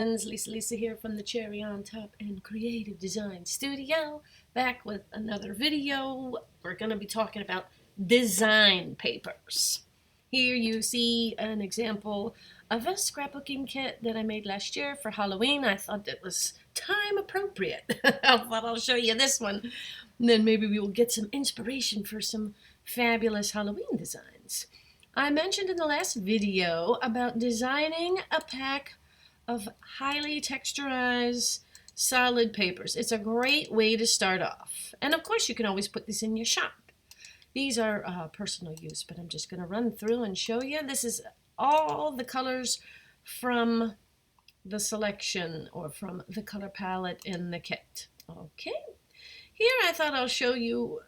Lisa here from the Cherry on Top and Creative Design Studio, back with another video. We're going to be talking about design papers. Here you see an example of a scrapbooking kit that I made last year for Halloween. I thought it was time appropriate. I thought I'll show you this one, and then maybe we will get some inspiration for some fabulous Halloween designs. I mentioned in the last video about designing a pack of highly texturized solid papers. It's a great way to start off. And of course you can always put this in your shop. These are personal use, but I'm just going to run through and show you. This is all the colors from the selection or from the color palette in the kit. Okay. Here I thought I'll show you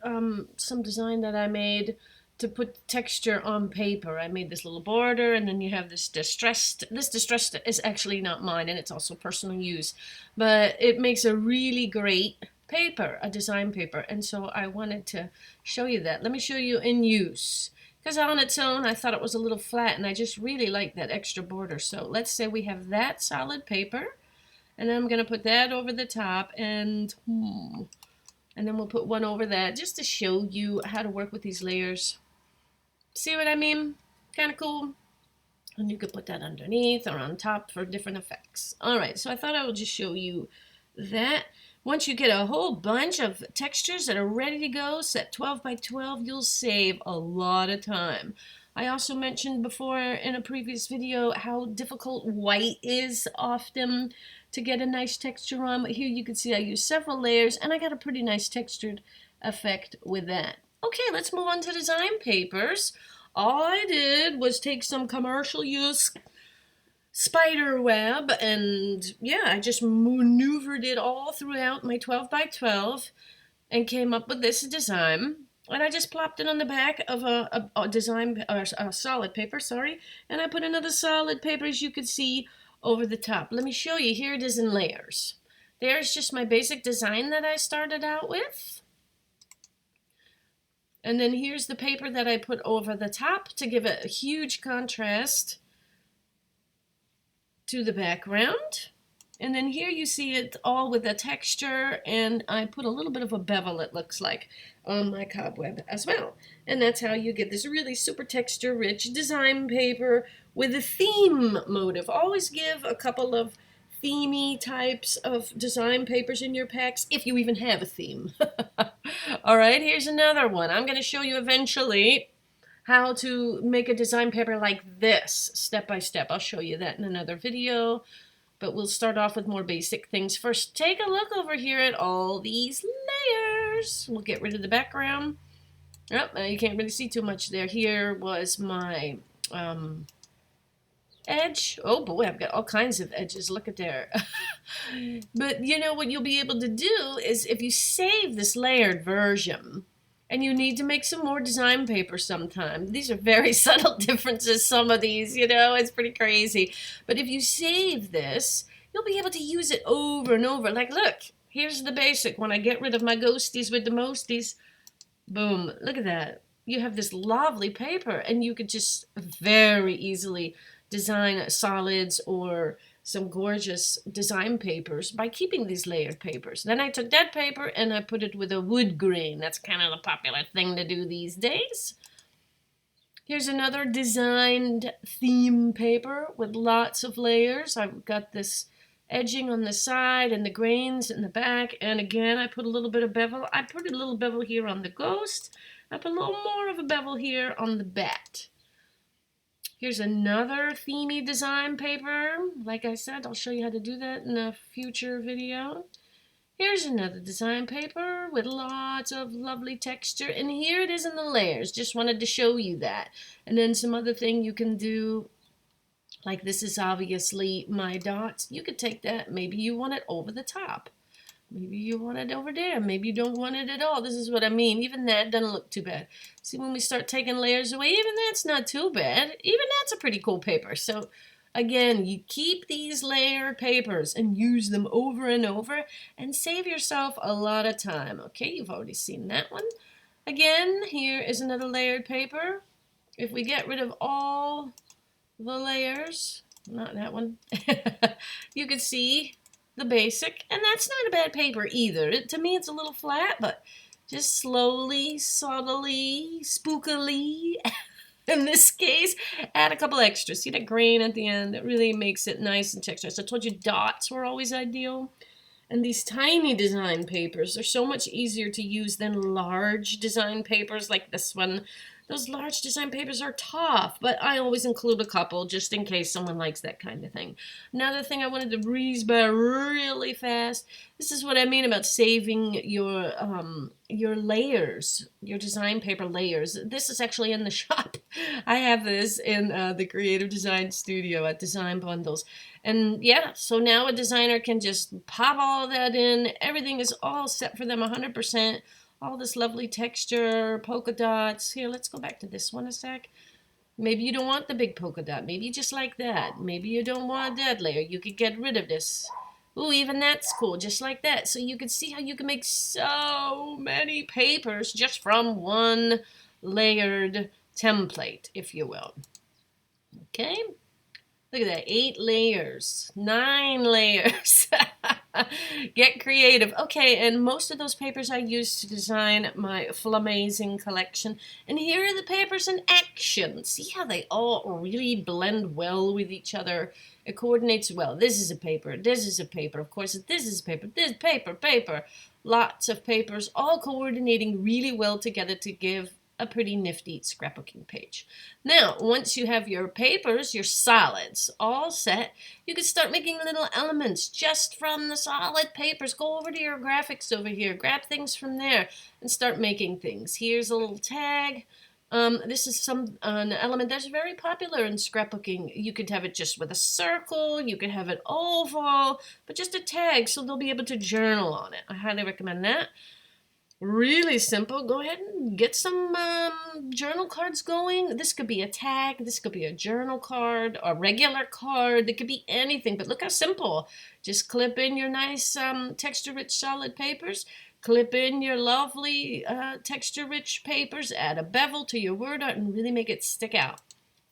some design that I made to put texture on paper. I made this little border, and then you have this distressed. This distressed is actually not mine, and it's also personal use, but it makes a really great paper, a design paper, and so I wanted to show you that. Let me show you in use, because on its own I thought it was a little flat, and I just really like that extra border. So let's say we have that solid paper, and then I'm going to put that over the top, and then we'll put one over that just to show you how to work with these layers. See what I mean? Kind of cool. And you could put that underneath or on top for different effects. Alright, so I thought I would just show you that. Once you get a whole bunch of textures that are ready to go, set 12 by 12, you'll save a lot of time. I also mentioned before in a previous video how difficult white is often to get a nice texture on. But here you can see I used several layers, and I got a pretty nice textured effect with that. Okay, let's move on to design papers. All I did was take some commercial use spider web, and yeah, I just maneuvered it all throughout my 12 by 12 and came up with this design. And I just plopped it on the back of a design, or a solid paper, sorry, and I put another solid paper, as you can see, over the top. Let me show you. Here it is in layers. There's just my basic design that I started out with. And then here's the paper that I put over the top to give it a huge contrast to the background. And then here you see it all with a texture, and I put a little bit of a bevel, it looks like, on my cobweb as well. And that's how you get this really super texture rich design paper with a theme motive. Always give a couple of themey types of design papers in your packs, if you even have a theme. All right, here's another one. I'm going to show you eventually how to make a design paper like this, step by step. I'll show you that in another video, but we'll start off with more basic things. First, take a look over here at all these layers. We'll get rid of the background. Oh, you can't really see too much there. Here was my edge. Oh boy, I've got all kinds of edges. Look at there. But you know what you'll be able to do is, if you save this layered version and you need to make some more design paper sometime, these are very subtle differences, some of these, you know, it's pretty crazy. But if you save this, you'll be able to use it over and over. Like, look, here's the basic. When I get rid of my ghosties with the mosties, boom, look at that. You have this lovely paper, and you could just very easily design solids or some gorgeous design papers by keeping these layered papers. Then I took that paper and I put it with a wood grain. That's kind of the popular thing to do these days. Here's another designed theme paper with lots of layers. I've got this edging on the side and the grains in the back, and again I put a little bit of bevel. I put a little bevel here on the ghost. I put a little more of a bevel here on the bat. Here's another themey design paper. Like I said, I'll show you how to do that in a future video. Here's another design paper with lots of lovely texture. And here it is in the layers. Just wanted to show you that. And then some other thing you can do, like this is obviously my dots. You could take that, maybe you want it over the top. Maybe you want it over there. Maybe you don't want it at all. This is what I mean. Even that doesn't look too bad. See, when we start taking layers away, even that's not too bad. Even that's a pretty cool paper. So, again, you keep these layered papers and use them over and over and save yourself a lot of time. Okay, you've already seen that one. Again, here is another layered paper. If we get rid of all the layers, not that one. You can see the basic, and that's not a bad paper either. To me, it's a little flat, but just slowly, subtly, spookily, in this case, add a couple extras. See that grain at the end? It really makes it nice and textured. So I told you dots were always ideal. And these tiny design papers are so much easier to use than large design papers like this one. Those large design papers are tough, but I always include a couple just in case someone likes that kind of thing. Another thing I wanted to breeze by really fast, this is what I mean about saving your layers, your design paper layers. This is actually in the shop. I have this in the Creative Design Studio at Design Bundles. And yeah, so now a designer can just pop all that in. Everything is all set for them 100%. All this lovely texture, polka dots. Here, let's go back to this one a sec. Maybe you don't want the big polka dot. Maybe you just like that. Maybe you don't want a dead layer. You could get rid of this. Ooh, even that's cool, just like that. So you can see how you can make so many papers just from one layered template, if you will. Okay? Look at that, 8 layers, 9 layers. Get creative. Okay, and most of those papers I use to design my Flamazing collection. And here are the papers in action. See how they all really blend well with each other? It coordinates well. This is a paper, this is a paper, of course, this is paper, this paper. Lots of papers, all coordinating really well together to give a pretty nifty scrapbooking page. Now, once you have your papers, your solids, all set, you can start making little elements just from the solid papers. Go over to your graphics over here, grab things from there, and start making things. Here's a little tag. This is an element that's very popular in scrapbooking. You could have it just with a circle, you could have it oval, but just a tag so they'll be able to journal on it. I highly recommend that. Really simple. Go ahead and get some journal cards going. This could be a tag. This could be a journal card, a regular card. It could be anything, but look how simple. Just clip in your nice texture-rich solid papers. Clip in your lovely texture-rich papers. Add a bevel to your word art and really make it stick out.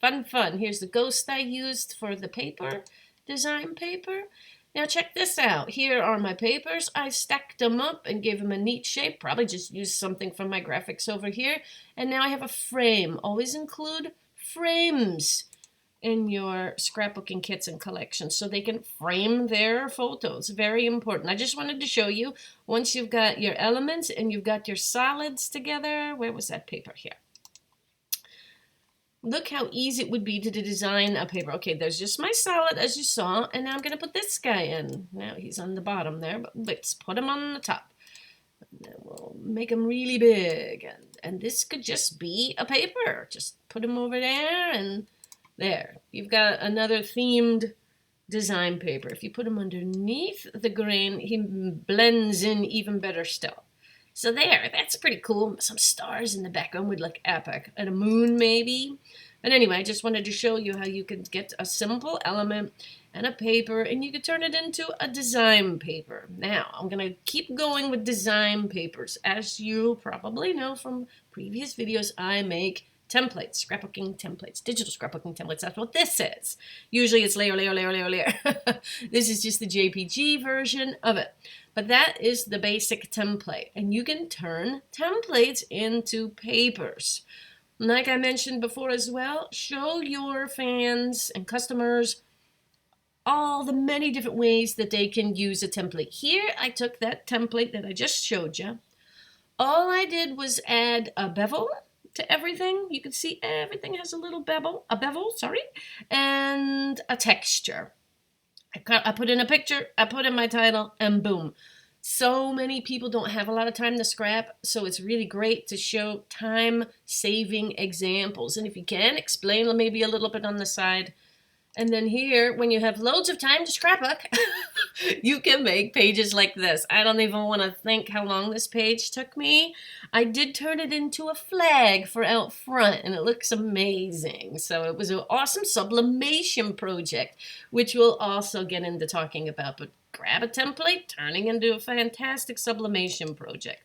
Fun, fun. Here's the ghost I used for the paper, design paper. Now check this out. Here are my papers. I stacked them up and gave them a neat shape. Probably just used something from my graphics over here. And now I have a frame. Always include frames in your scrapbooking kits and collections so they can frame their photos. Very important. I just wanted to show you, once you've got your elements and you've got your solids together, where was that paper here? Look how easy it would be to design a paper. Okay, there's just my solid as you saw, and now I'm going to put this guy in. Now he's on the bottom there, but let's put him on the top. And then we'll make him really big, and this could just be a paper. Just put him over there, and there. You've got another themed design paper. If you put him underneath the grain, he blends in even better still. So there, that's pretty cool. Some stars in the background would look epic. And a moon, maybe. But anyway, I just wanted to show you how you can get a simple element and a paper, and you could turn it into a design paper. Now, I'm going to keep going with design papers. As you probably know from previous videos, I make templates, scrapbooking templates, digital scrapbooking templates. That's what this is. Usually it's layer, layer, layer, layer, layer. This is just the JPG version of it. But that is the basic template. And you can turn templates into papers. Like I mentioned before as well, show your fans and customers all the many different ways that they can use a template. Here, I took that template that I just showed you. All I did was add a bevel to everything. You can see everything has a little bevel, and a texture. I put in a picture, I put in my title, and boom. So many people don't have a lot of time to scrap, so it's really great to show time-saving examples. And if you can, explain maybe a little bit on the side. And then here, when you have loads of time to scrapbook, you can make pages like this. I don't even want to think how long this page took me. I did turn it into a flag for out front, and it looks amazing. So it was an awesome sublimation project, which we'll also get into talking about. But grab a template, turning into a fantastic sublimation project.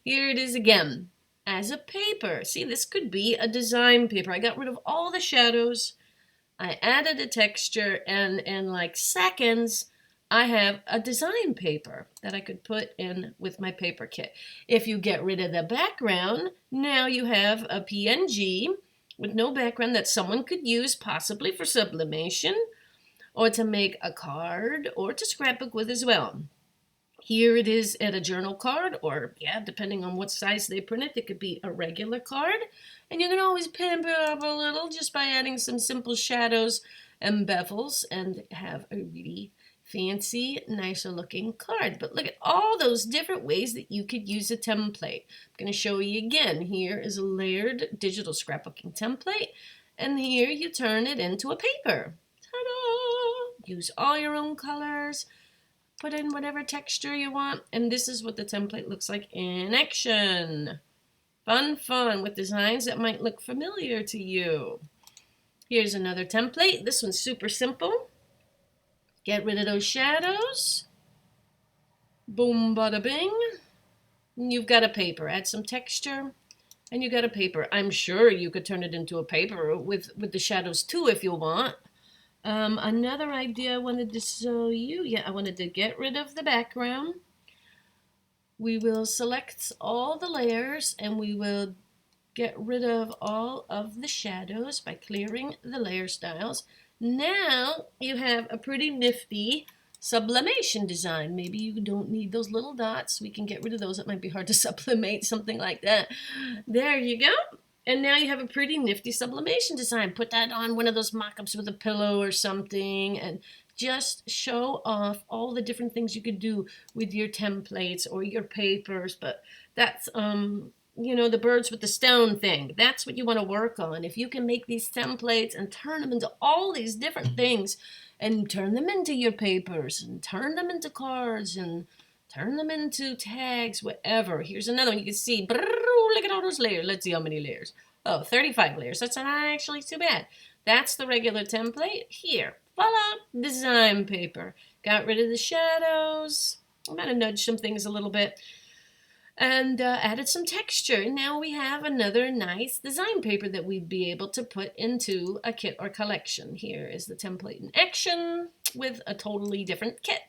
Here it is again, as a paper. See, this could be a design paper. I got rid of all the shadows. I added a texture, and in like seconds, I have a design paper that I could put in with my paper kit. If you get rid of the background, now you have a PNG with no background that someone could use possibly for sublimation or to make a card or to scrapbook with as well. Here it is at a journal card, or yeah, depending on what size they print it could be a regular card. And you can always pamper it up a little just by adding some simple shadows and bevels and have a really fancy, nicer looking card. But look at all those different ways that you could use a template. I'm going to show you again. Here is a layered digital scrapbooking template, and here you turn it into a paper. Ta-da! Use all your own colors. Put in whatever texture you want, and this is what the template looks like in action. Fun, fun, with designs that might look familiar to you. Here's another template. This one's super simple. Get rid of those shadows. Boom, bada bing. And you've got a paper. Add some texture, and you got a paper. I'm sure you could turn it into a paper with the shadows too if you want. Another idea I wanted to show you. Yeah, I wanted to get rid of the background. We will select all the layers, and we will get rid of all of the shadows by clearing the layer styles. Now you have a pretty nifty sublimation design. Maybe you don't need those little dots. We can get rid of those. It might be hard to sublimate something like that. There you go. And now you have a pretty nifty sublimation design. Put that on one of those mock-ups with a pillow or something, and just show off all the different things you could do with your templates or your papers. But that's, you know, the birds with the stone thing. That's what you want to work on. If you can make these templates and turn them into all these different things, and turn them into your papers, and turn them into cards, and turn them into tags, whatever. Here's another one. You can see, look at all those layers. Let's see how many layers. Oh, 35 layers. That's not actually too bad. That's the regular template. Here, voila, design paper. Got rid of the shadows. I'm going to nudge some things a little bit. And added some texture. Now we have another nice design paper that we'd be able to put into a kit or collection. Here is the template in action with a totally different kit.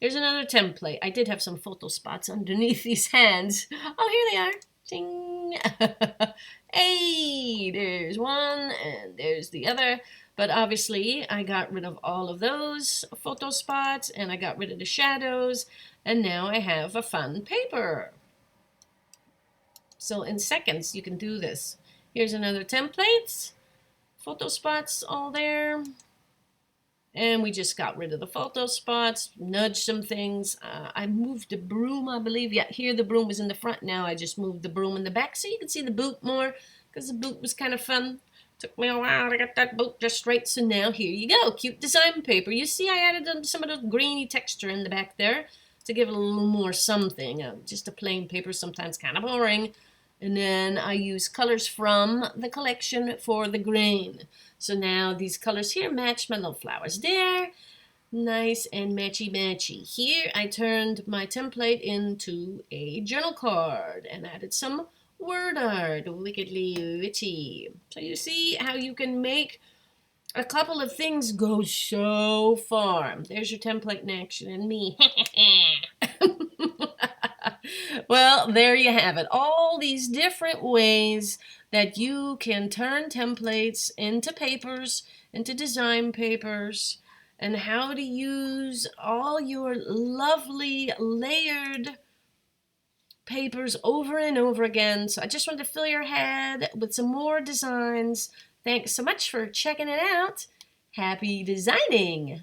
Here's another template. I did have some photo spots underneath these hands. Oh, here they are. Ding. Hey, there's one and there's the other. But obviously, I got rid of all of those photo spots, and I got rid of the shadows, and now I have a fun paper. So in seconds, you can do this. Here's another template. Photo spots all there. And we just got rid of the photo spots, nudged some things. I moved the broom, I believe. Yeah, here the broom was in the front. Now I just moved the broom in the back so you can see the boot more, because the boot was kind of fun. Took me a while to get that boot just right. So now here you go. Cute design paper. You see I added some of the greeny texture in the back there to give it a little more something. Just a plain paper sometimes kind of boring. And then I use colors from the collection for the grain. So now these colors here match my little flowers there. Nice and matchy-matchy. Here I turned my template into a journal card and added some word art. Wickedly witchy. So you see how you can make a couple of things go so far. There's your template in action and me. Well, there you have it. All these different ways that you can turn templates into papers, into design papers, and how to use all your lovely layered papers over and over again. So I just wanted to fill your head with some more designs. Thanks so much for checking it out. Happy designing!